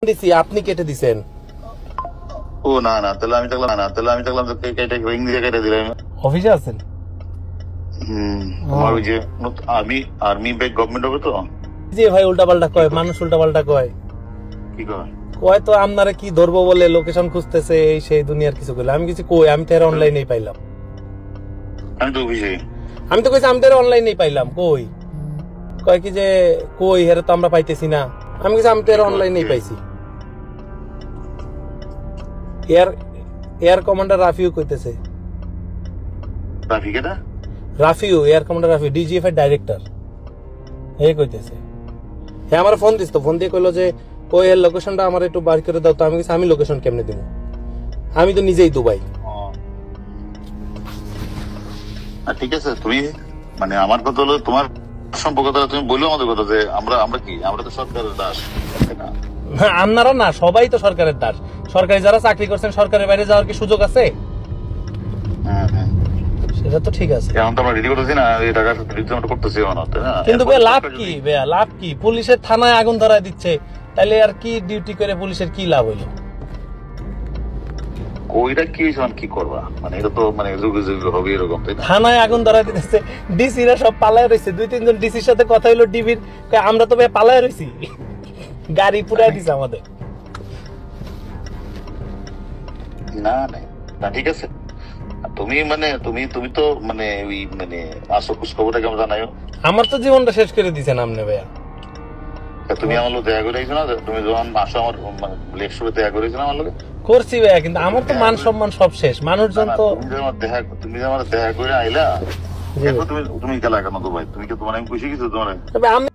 দিছি, আপনি কেটে দিছেন। ও না না, তাহলে আমি দেখলাম যে কেটে রিং দিয়ে কেটে দিলাম। অফিসে আছেন? আমার ওই যে আর্মি ব্যাক গভর্নমেন্ট হবে তো। জি ভাই, উল্টাপাল্টা কয়, মানুষ উল্টাপাল্টা কয়। কি কয়? কয় তো আপনারা কি ধরবো বলে লোকেশন খুঁজতেছে, এই সেই দুনিয়ার কিছু কইলে। আমি কিছু কই, আমি তো এর অনলাইনেই পাইলাম। আমি তো অফিসে, আমি তো কইছি আমি তো এর অনলাইনেই পাইলাম। কই কয় কি যে কই হেরে তো আমরা পাইতেছি না। আমি কিছু আমি তো এর অনলাইনেই পাইছি। এয়ার কমান্ডার রাফিউ কইতেছে। রাফিকেটা Rafiu, air commander Rafiu, DGFI director. এই কইতেছে। হ্যাঁ, আমার ফোন দিস তো, ফোন দিয়ে কইলো যে ওই এর লোকেশনটা আমার একটু বার করে দাও। তো আমি কিছু, আমি লোকেশন কেমনে দিব? আমি তো নিজেই দুবাই। ঠিক আছে, তুমি মানে আমার কথা হলো তোমার সম্পর্কতা, তুমি বললো আমাদের কথা যে আমরা তো সরকারের দাস। আপনারা না, সবাই তো সরকারের দাস। সরকারি যারা চাকরি করছেন, সরকারের বাইরে যাওয়ার কি সুযোগ আছে? সেটা তো ঠিক আছে। এখন তো আমরা রেডি করতেছি না, এই টাকা রিটার্ন করতেছি না, কিন্তু লাভ কি ভাইয়া, লাভ কি? পুলিশের থানায় আগুন ধরায় দিচ্ছে, তাইলে আর কি ডিউটি করে পুলিশের কি লাভ হইলো? ওইটা কি কি করবা, মানে এটা তো মানে যুগে যুগে হবে এরকম, তাই না? থানায় আগুন ধরায় দিতেছে, ডিসিরা সব পালায় রয়েছে। 2-3 জন ডিসির সাথে কথা হইলো ডিবির, আমরা তো ভাই পালায় রয়েছি, গাড়ি পুরাই দিছে আমাদের। না না, ঠিক আছে। তুমি মানে তুমি তো মানে ওই মানে আসো খোঁজ খবরটা কেমন জানাইও। আমার তো জীবনটা শেষ করে দিছেন আপনি ভাইয়া। তুমি আমার লোক দেখা করে আইছো না, তুমি যখন আসো আমার লেট শোতে দেখা করেছো না আমার লোক। করছি ভাইয়া, কিন্তু আমার তো মান সম্মান সব শেষ। মানুষজন তো তুমি যে আমার দেখা করে আইলা, তুমি খেলা কেন দুবাই? তুমি কি তোমার আমি খুশি কিছু তোমার? তবে আমি